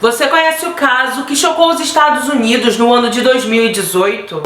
Você conhece o caso que chocou os Estados Unidos no ano de 2018?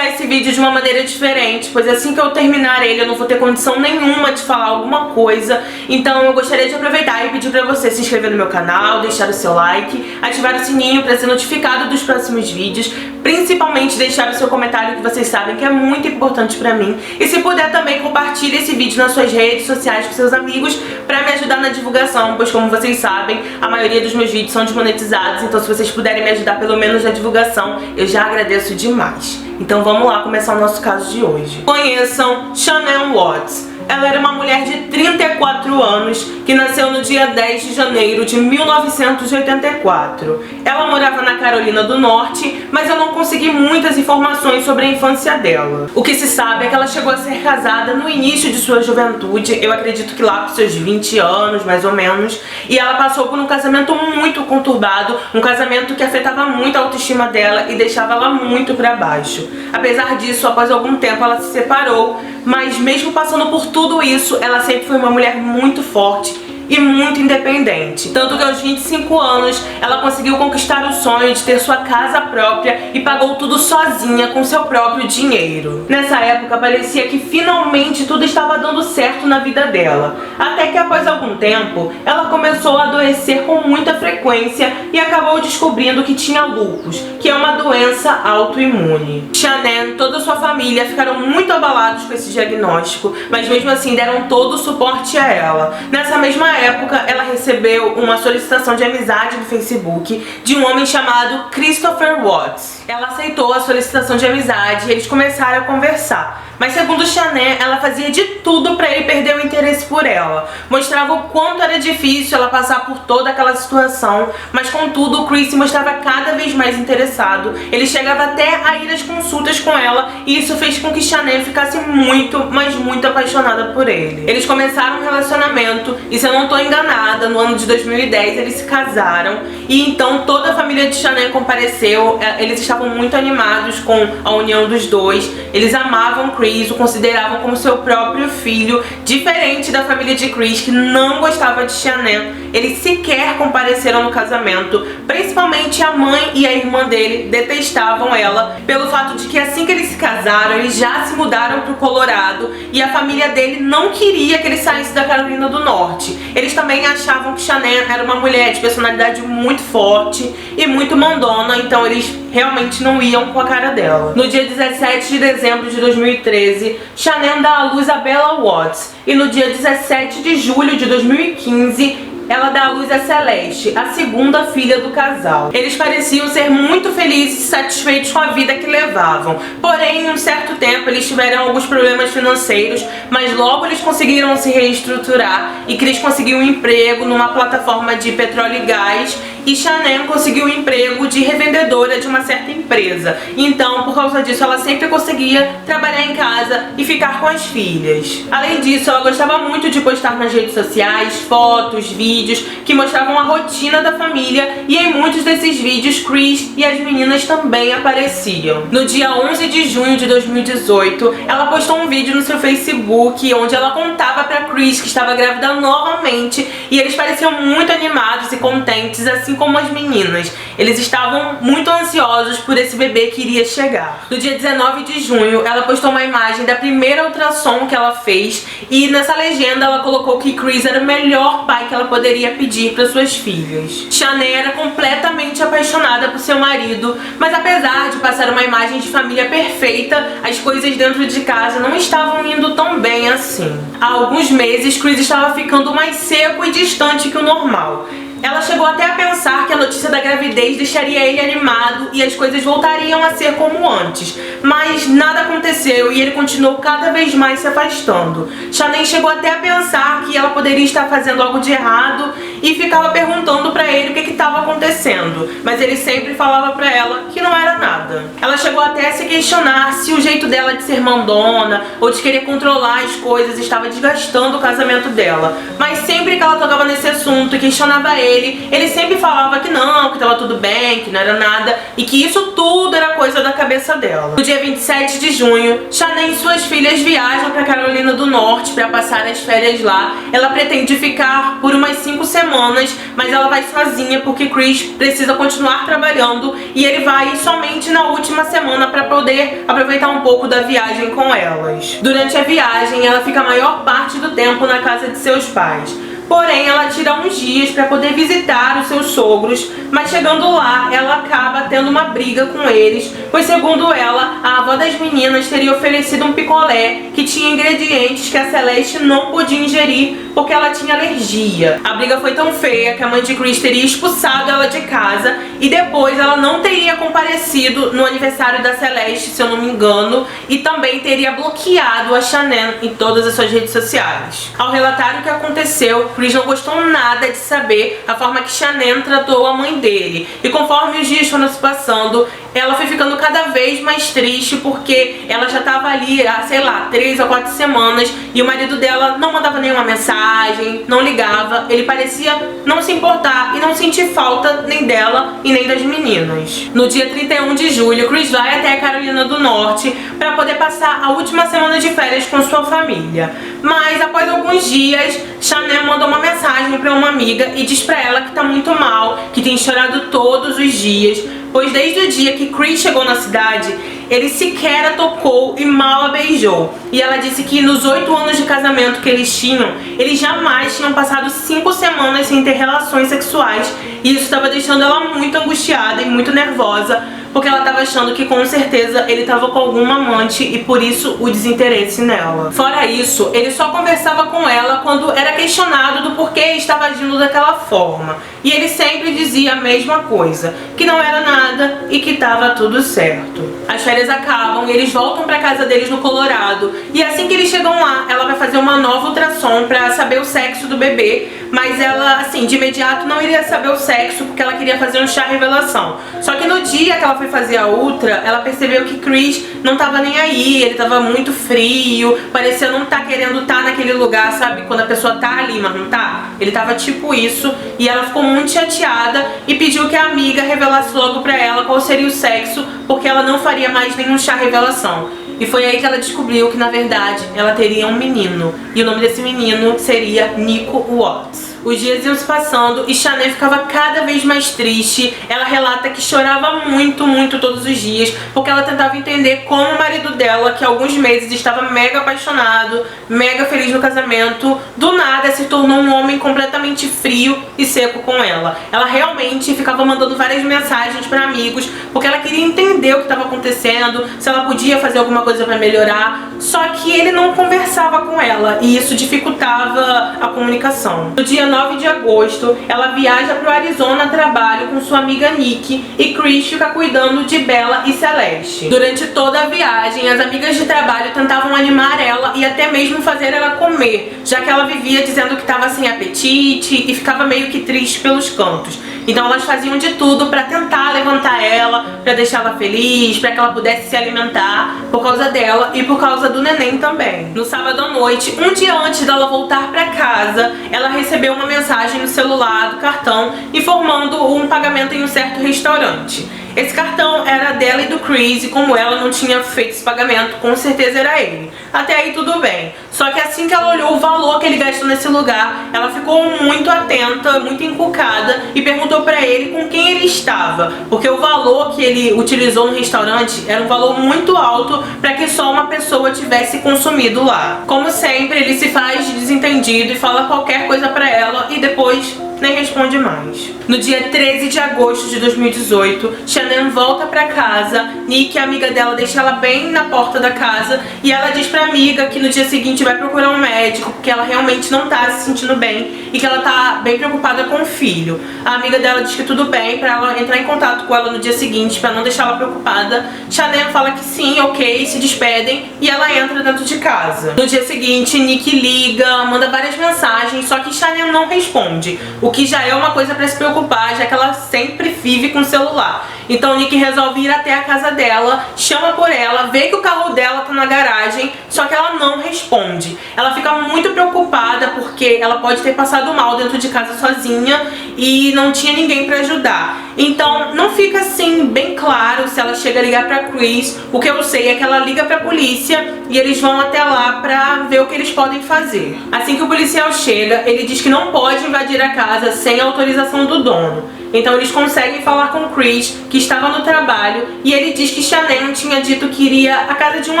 Esse vídeo de uma maneira diferente, pois assim que eu terminar ele eu não vou ter condição nenhuma de falar alguma coisa. Então eu gostaria de aproveitar e pedir pra você se inscrever no meu canal, deixar o seu like, ativar o sininho pra ser notificado dos próximos vídeos, principalmente deixar o seu comentário, que vocês sabem que é muito importante pra mim. E se puder também compartilhe esse vídeo nas suas redes sociais com seus amigos pra me ajudar na divulgação, pois como vocês sabem, a maioria dos meus vídeos são desmonetizados, então se vocês puderem me ajudar pelo menos na divulgação, eu já agradeço demais. Então vamos lá começar o nosso caso de hoje. Conheçam Shanann Watts. Ela era uma mulher de 34 anos que nasceu no dia 10 de janeiro de 1984. Ela morava na Carolina do Norte, mas eu não consegui muitas informações sobre a infância dela. O que se sabe é que ela chegou a ser casada no início de sua juventude, eu acredito que lá com seus 20 anos, mais ou menos, e ela passou por um casamento muito conturbado, um casamento que afetava muito a autoestima dela e deixava ela muito pra baixo. Apesar disso, após algum tempo ela se separou, mas mesmo passando por tudo isso, ela sempre foi uma mulher muito forte e muito independente. Tanto que aos 25 anos, ela conseguiu conquistar o sonho de ter sua casa própria e pagou tudo sozinha com seu próprio dinheiro. Nessa época, parecia que finalmente tudo estava dando certo na vida dela. Até que após algum tempo, ela começou a adoecer com muita frequência e acabou descobrindo que tinha lúpus, que é uma doença autoimune. Shanann e toda a sua família ficaram muito abalados com esse diagnóstico, mas mesmo assim deram todo o suporte a ela. Nessa mesma época, ela recebeu uma solicitação de amizade no Facebook de um homem chamado Christopher Watts. Ela aceitou a solicitação de amizade e eles começaram a conversar. Mas segundo Shanann, ela fazia de tudo para ele perder o interesse por ela. Mostrava o quanto era difícil ela passar por toda aquela situação, mas contudo o Chris se mostrava cada vez mais interessado. Ele chegava até a ir às consultas com ela e isso fez com que Shanann ficasse muito, mas muito apaixonada por ele. Eles começaram um relacionamento e, se eu não estou enganada, no ano de 2010 eles se casaram e então toda a família de Shanann compareceu. Eles estavam muito animados com a união dos dois. Eles amavam Chris, o consideravam como seu próprio filho, diferente da família de Chris, que não gostava de Shanann. Eles sequer compareceram no casamento, principalmente a mãe e a irmã dele detestavam ela, pelo fato de que assim que eles se casaram, eles já se mudaram para o Colorado e a família dele não queria que ele saísse da Carolina do Norte. Eles também achavam que Shanann era uma mulher de personalidade muito forte e muito mandona, então eles realmente não iam com a cara dela. No dia 17 de dezembro de 2013, Shanann dá à luz a Bella Watts e no dia 17 de julho de 2015, ela dá à luz a Celeste, a segunda filha do casal. Eles pareciam ser muito felizes e satisfeitos com a vida que levavam. Porém, em um certo tempo, eles tiveram alguns problemas financeiros, mas logo eles conseguiram se reestruturar e Chris conseguiu um emprego numa plataforma de petróleo e gás e Shanann conseguiu um emprego de revendedora de uma certa empresa. Então, por causa disso, ela sempre conseguia trabalhar em casa e ficar com as filhas. Além disso, ela gostava muito de postar nas redes sociais fotos, vídeos que mostravam a rotina da família e em muitos desses vídeos Chris e as meninas também apareciam. No dia 11 de junho de 2018, ela postou um vídeo no seu Facebook onde ela contava pra Chris que estava grávida novamente e eles pareciam muito animados e contentes, assim como as meninas. Eles estavam muito ansiosos por esse bebê que iria chegar. No dia 19 de junho, ela postou uma imagem da primeira ultrassom que ela fez e nessa legenda ela colocou que Chris era o melhor pai que ela poderia pedir para suas filhas. Shanann era completamente apaixonada por seu marido, mas apesar de passar uma imagem de família perfeita, as coisas dentro de casa não estavam indo tão bem assim. Há alguns meses, Chris estava ficando mais seco e distante que o normal. Ela chegou até a pensar que a notícia da gravidez deixaria ele animado e as coisas voltariam a ser como antes, mas nada aconteceu e ele continuou cada vez mais se afastando. Shanann chegou até a pensar que ela poderia estar fazendo algo de errado e ficava perguntando pra ele o que estava acontecendo, mas ele sempre falava pra ela que não era nada. Ela chegou até a se questionar se o jeito dela de ser mandona ou de querer controlar as coisas estava desgastando o casamento dela, mas sempre que ela tocava nesse assunto e questionava ele sempre falava que não, que estava tudo bem, que não era nada e que isso tudo era coisa da cabeça dela. No dia 27 de junho, Shannon e suas filhas viajam para Carolina do Norte para passar as férias lá. Ela pretende ficar por umas 5 semanas, mas ela vai sozinha porque Chris precisa continuar trabalhando e ele vai somente na última semana para poder aproveitar um pouco da viagem com elas. Durante a viagem, ela fica a maior parte do tempo na casa de seus pais. Porém, ela tira uns dias para poder visitar os seus sogros, mas chegando lá, ela acaba tendo uma briga com eles, pois segundo ela, a avó das meninas teria oferecido um picolé que tinha ingredientes que a Celeste não podia ingerir porque ela tinha alergia. A briga foi tão feia que a mãe de Chris teria expulsado ela de casa e depois ela não teria comparecido no aniversário da Celeste, se eu não me engano, e também teria bloqueado a Shannon em todas as suas redes sociais. Ao relatar o que aconteceu, Chris não gostou nada de saber a forma que Shannon tratou a mãe dele. E conforme os dias foram se passando, ela foi ficando cada vez mais triste porque ela já estava ali há, sei lá, 3 ou 4 semanas e o marido dela não mandava nenhuma mensagem, não ligava, ele parecia não se importar e não sentir falta nem dela e nem das meninas. No dia 31 de julho, Chris vai até a Carolina do Norte para poder passar a última semana de férias com sua família. Mas após alguns dias, Shannon manda uma mensagem para uma amiga e diz para ela que tá muito mal, que tem chorado todos os dias, pois desde o dia que Chris chegou na cidade, ele sequer a tocou e mal a beijou. E ela disse que nos 8 anos de casamento que eles tinham, eles jamais tinham passado 5 semanas sem ter relações sexuais. E isso estava deixando ela muito angustiada e muito nervosa, porque ela estava achando que com certeza ele estava com alguma amante e por isso o desinteresse nela. Fora isso, ele só conversava com ela quando era questionado do porquê estava agindo daquela forma. E ele sempre dizia a mesma coisa, que não era nada e que estava tudo certo. As férias acabam e eles voltam para casa deles no Colorado. E assim que eles chegam lá, ela vai fazer uma nova ultrassom para saber o sexo do bebê. Mas ela, assim, de imediato não iria saber o sexo porque ela queria fazer um chá revelação. Só que no dia que ela foi fazer a ultra, ela percebeu que Chris não tava nem aí, ele tava muito frio, parecia não tá querendo estar naquele lugar, sabe? Quando a pessoa tá ali, mas não tá. Ele tava tipo isso, e ela ficou muito chateada e pediu que a amiga revelasse logo pra ela qual seria o sexo, porque ela não faria mais nenhum chá revelação. E foi aí que ela descobriu que, na verdade, ela teria um menino. E o nome desse menino seria Nico Watts. Os dias iam se passando e Shannon ficava cada vez mais triste. Ela relata que chorava muito, muito todos os dias, porque ela tentava entender como o marido dela, que há alguns meses estava mega apaixonado, mega feliz no casamento, do nada se tornou um homem completamente frio e seco com ela. Ela realmente ficava mandando várias mensagens para amigos, porque ela queria entender o que estava acontecendo, se ela podia fazer alguma coisa para melhorar, só que ele não conversava com ela e isso dificultava a comunicação. No dia 9 de agosto, ela viaja para o Arizona a trabalho com sua amiga Nick e Chris fica cuidando de Bella e Celeste. Durante toda a viagem, as amigas de trabalho tentavam animar ela e até mesmo fazer ela comer, já que ela vivia dizendo que estava sem apetite e ficava meio que triste pelos cantos. Então elas faziam de tudo para tentar levantar ela, para deixar ela feliz, para que ela pudesse se alimentar por causa dela e por causa do neném também. No sábado à noite, um dia antes dela voltar para casa, ela recebeu uma mensagem no celular do cartão informando um pagamento em um certo restaurante. Esse cartão era dela e do Chris, e como ela não tinha feito esse pagamento, com certeza era ele. Até aí tudo bem. Só que assim que ela olhou o valor que ele gastou nesse lugar, ela ficou muito atenta, muito encucada e perguntou pra ele com quem ele estava, porque o valor que ele utilizou no restaurante era um valor muito alto para que só uma pessoa tivesse consumido lá. Como sempre, ele se faz de desentendido e fala qualquer coisa pra ela e depois nem responde mais. No dia 13 de agosto de 2018, Shannon volta pra casa. Nick, a amiga dela, deixa ela bem na porta da casa e ela diz pra amiga que no dia seguinte vai procurar um médico porque ela realmente não tá se sentindo bem e que ela tá bem preocupada com o filho. A amiga dela diz que tudo bem pra ela entrar em contato com ela no dia seguinte pra não deixar ela preocupada. Shannon fala que sim, ok, se despedem e ela entra dentro de casa. No dia seguinte, Nick liga, manda várias mensagens, só que Shannon não responde. O que já é uma coisa pra se preocupar, já que ela sempre vive com o celular. Então o Nick resolve ir até a casa dela, chama por ela, vê que o carro dela tá na garagem, só que ela não responde. Ela fica muito preocupada porque ela pode ter passado mal dentro de casa sozinha e não tinha ninguém pra ajudar. Então não fica assim bem claro se ela chega a ligar pra Chris. O que eu sei é que ela liga pra polícia e eles vão até lá pra ver o que eles podem fazer. Assim que o policial chega, ele diz que não pode invadir a casa sem a autorização do dono. Então eles conseguem falar com Chris, que estava no trabalho, e ele diz que Shannon tinha dito que iria à casa de um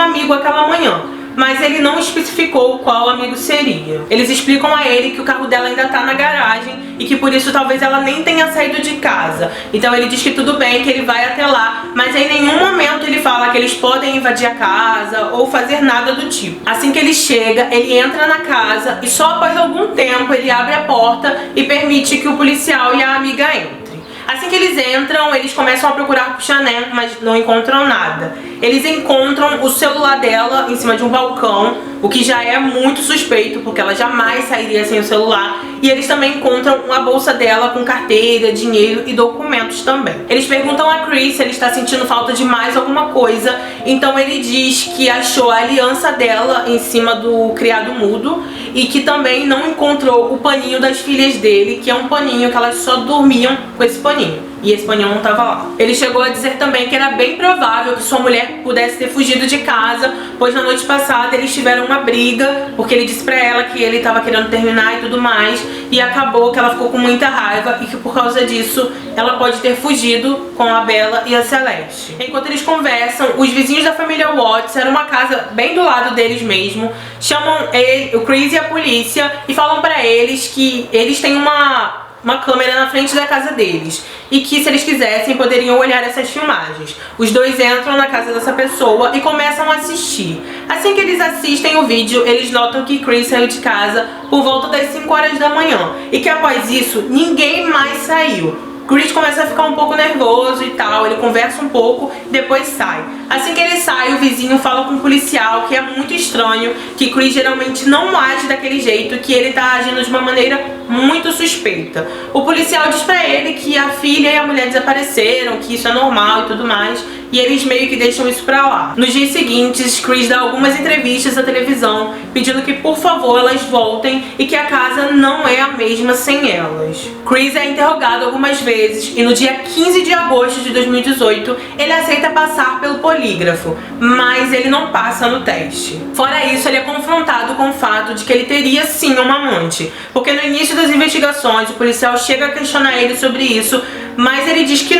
amigo aquela manhã, mas ele não especificou qual amigo seria. Eles explicam a ele que o carro dela ainda tá na garagem e que por isso talvez ela nem tenha saído de casa. Então ele diz que tudo bem, que ele vai até lá, mas em nenhum momento ele fala que eles podem invadir a casa ou fazer nada do tipo. Assim que ele chega, ele entra na casa e só após algum tempo ele abre a porta e permite que o policial e a amiga entrem. Assim que eles entram, eles começam a procurar por Shannon, mas não encontram nada. Eles encontram o celular dela em cima de um balcão, o que já é muito suspeito, porque ela jamais sairia sem o celular. E eles também encontram a bolsa dela com carteira, dinheiro e documentos também. Eles perguntam a Chris se ele está sentindo falta de mais alguma coisa. Então ele diz que achou a aliança dela em cima do criado mudo e que também não encontrou o paninho das filhas dele, que é um paninho que elas só dormiam com esse paninho. E esse paninho não estava lá. Ele chegou a dizer também que era bem provável que sua mulher pudesse ter fugido de casa, pois na noite passada eles tiveram uma briga, porque ele disse pra ela que ele estava querendo terminar e tudo mais, e acabou que ela ficou com muita raiva e que por causa disso ela pode ter fugido com a Bella e a Celeste. Enquanto eles conversam, os vizinhos da família Watts, era uma casa bem do lado deles mesmo, chamam ele, o Chris e a polícia e falam pra eles que eles têm uma câmera na frente da casa deles e que se eles quisessem poderiam olhar essas filmagens. Os dois entram na casa dessa pessoa e começam a assistir. Assim que eles assistem o vídeo, eles notam que Chris saiu de casa por volta das 5 horas da manhã e que após isso ninguém mais saiu. Chris começa a ficar um pouco nervoso e tal, ele conversa um pouco e depois sai. Assim que ele sai, o vizinho fala com o policial que é muito estranho, que Chris geralmente não age daquele jeito, que ele tá agindo de uma maneira muito suspeita. O policial diz pra ele que a filha e a mulher desapareceram, que isso é normal e tudo mais, e eles meio que deixam isso pra lá. Nos dias seguintes, Chris dá algumas entrevistas à televisão, pedindo que por favor elas voltem e que a casa não é a mesma sem elas. Chris é interrogado algumas vezes e no dia 15 de agosto de 2018 ele aceita passar pelo polígrafo, mas ele não passa no teste. Fora isso, ele é confrontado com o fato de que ele teria sim uma amante, porque no início das investigações o policial chega a questionar ele sobre isso, mas ele diz que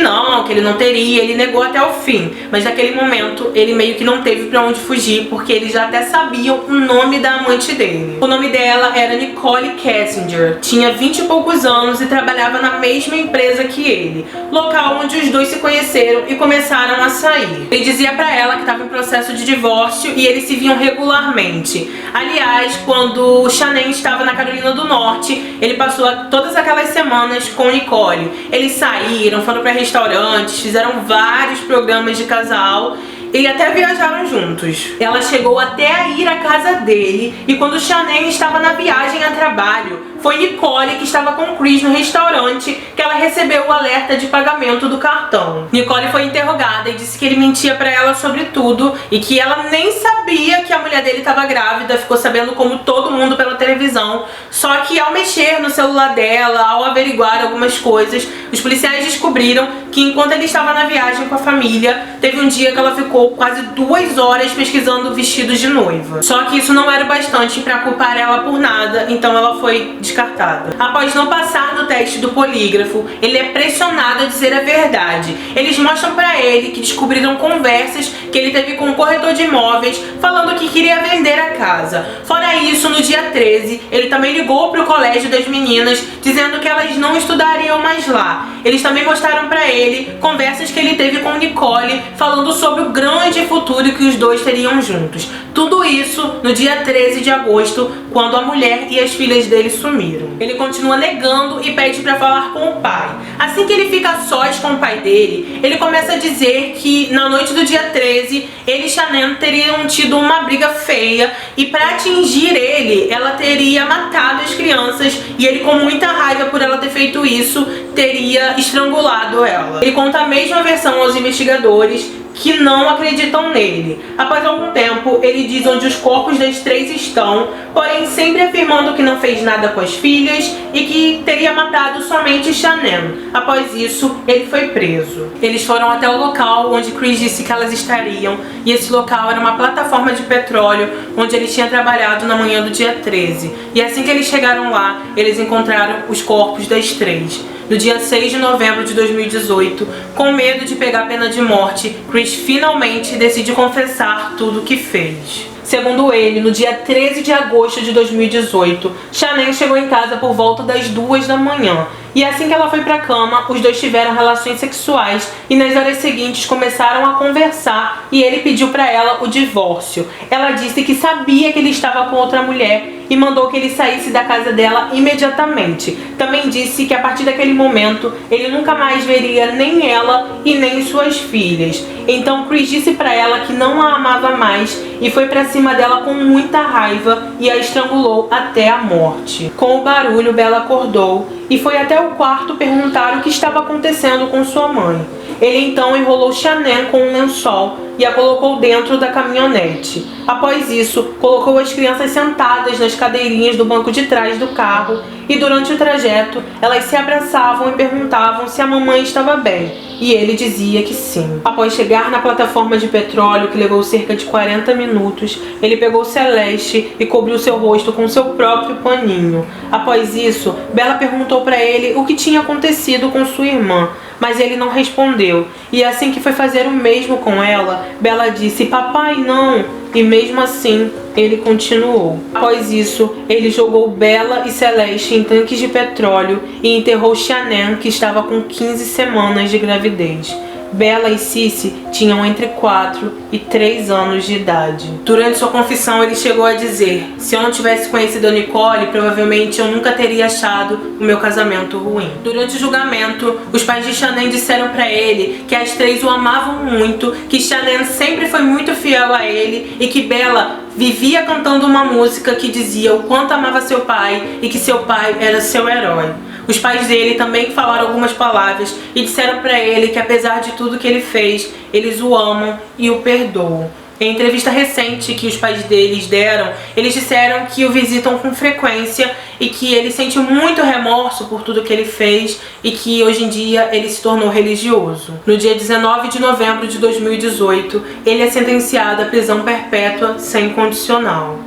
ele não teria, ele negou até o fim. Mas naquele momento ele meio que não teve pra onde fugir, porque eles já até sabiam o nome da amante dele. O nome dela era Nicole Kessinger, tinha 20 e poucos anos e trabalhava na mesma empresa que ele, local onde os dois se conheceram e começaram a sair. Ele dizia pra ela que estava em processo de divórcio e eles se viam regularmente. Aliás, quando Shannon estava na Carolina do Norte, ele passou todas aquelas semanas com Nicole. Eles saíram, foram para restaurantes, fizeram vários programas de casal e até viajaram juntos. Ela chegou até a ir à casa dele e quando Shannon estava na viagem a trabalho, foi Nicole que estava com Chris no restaurante que ela recebeu o alerta de pagamento do cartão. Nicole foi interrogada e disse que ele mentia pra ela sobre tudo e que ela nem sabia que a mulher dele estava grávida, ficou sabendo como todo mundo pela televisão. Só que ao mexer no celular dela, ao averiguar algumas coisas, os policiais descobriram que enquanto ele estava na viagem com a família, teve um dia que ela ficou quase 2 horas pesquisando vestidos de noiva. Só que isso não era o bastante pra culpar ela por nada, então ela foi descartada. Após não passar no teste do polígrafo, ele é pressionado a dizer a verdade. Eles mostram pra ele que descobriram conversas que ele teve com um corretor de imóveis falando que queria vender a casa. Fora isso, no dia 13, ele também ligou pro colégio das meninas dizendo que elas não estudariam mais lá. Eles também mostraram pra ele conversas que ele teve com Nicole falando sobre o grande futuro que os dois teriam juntos. Tudo isso no dia 13 de agosto, quando a mulher e as filhas dele sumiram. Ele continua negando e pede pra falar com o pai. Assim que ele fica a sós com o pai dele, ele começa a dizer que na noite do dia 13, ele e Shannon teriam tido tido uma briga feia e para atingir ele, ela teria matado as crianças e ele, com muita raiva por ela ter feito isso, teria estrangulado ela. Ele conta a mesma versão aos investigadores, que não acreditam nele. Após algum tempo, ele diz onde os corpos das 3 estão, porém sempre afirmando que não fez nada com as filhas e que teria matado somente Shanann. Após isso, ele foi preso. Eles foram até o local onde Chris disse que elas estariam, e esse local era uma plataforma de petróleo onde ele tinha trabalhado na manhã do dia 13. E assim que eles chegaram lá, eles encontraram os corpos das 3. No dia 6 de novembro de 2018, com medo de pegar a pena de morte, Chris finalmente decide confessar tudo o que fez. Segundo ele, no dia 13 de agosto de 2018, Shanann chegou em casa por volta das 2 da manhã. E assim que ela foi pra cama, os dois tiveram relações sexuais e nas horas seguintes começaram a conversar e ele pediu pra ela o divórcio. Ela disse que sabia que ele estava com outra mulher e mandou que ele saísse da casa dela imediatamente. Também disse que a partir daquele momento ele nunca mais veria nem ela e nem suas filhas. Então Chris disse pra ela que não a amava mais e foi pra cima dela com muita raiva e a estrangulou até a morte. Com o barulho, Bella acordou e foi até o quarto perguntar o que estava acontecendo com sua mãe. Ele então enrolou Shanann com um lençol e a colocou dentro da caminhonete. Após isso, colocou as crianças sentadas nas cadeirinhas do banco de trás do carro e durante o trajeto, elas se abraçavam e perguntavam se a mamãe estava bem. E ele dizia que sim. Após chegar na plataforma de petróleo, que levou cerca de 40 minutos, ele pegou Celeste e cobriu seu rosto com seu próprio paninho. Após isso, Bella perguntou para ele o que tinha acontecido com sua irmã, mas ele não respondeu. E assim que foi fazer o mesmo com ela, Bella disse: "Papai, não!" E mesmo assim, ele continuou. Após isso, ele jogou Bella e Celeste em tanques de petróleo e enterrou Shanann, que estava com 15 semanas de gravidez. Bella e Cici tinham entre 4 e 3 anos de idade. Durante sua confissão, ele chegou a dizer: "Se eu não tivesse conhecido a Nicole, provavelmente eu nunca teria achado o meu casamento ruim." Durante o julgamento, os pais de Shanann disseram pra ele que as 3 o amavam muito, que Shanann sempre foi muito fiel a ele e que Bella vivia cantando uma música que dizia o quanto amava seu pai e que seu pai era seu herói. Os pais dele também falaram algumas palavras e disseram pra ele que apesar de tudo que ele fez, eles o amam e o perdoam. Em entrevista recente que os pais deles deram, eles disseram que o visitam com frequência e que ele sente muito remorso por tudo que ele fez e que hoje em dia ele se tornou religioso. No dia 19 de novembro de 2018, ele é sentenciado à prisão perpétua sem condicional.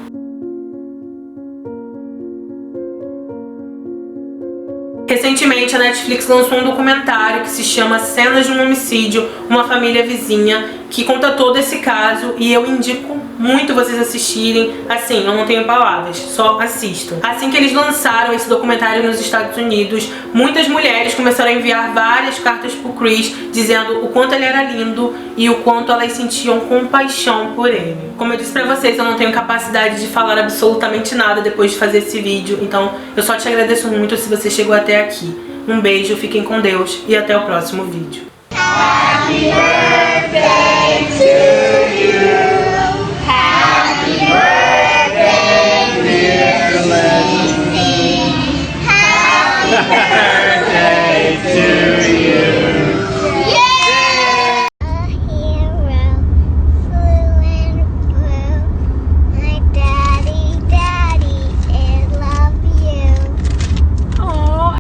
Recentemente, a Netflix lançou um documentário que se chama Cenas de um Homicídio, Uma Família Vizinha, que conta todo esse caso e eu indico muito vocês assistirem. Assim, eu não tenho palavras, só assistam. Assim que eles lançaram esse documentário nos Estados Unidos, muitas mulheres começaram a enviar várias cartas pro Chris, dizendo o quanto ele era lindo e o quanto elas sentiam compaixão por ele. Como eu disse pra vocês, eu não tenho capacidade de falar absolutamente nada depois de fazer esse vídeo, então eu só te agradeço muito se você chegou até aqui. Um beijo, fiquem com Deus e até o próximo vídeo. Happy birthday to you.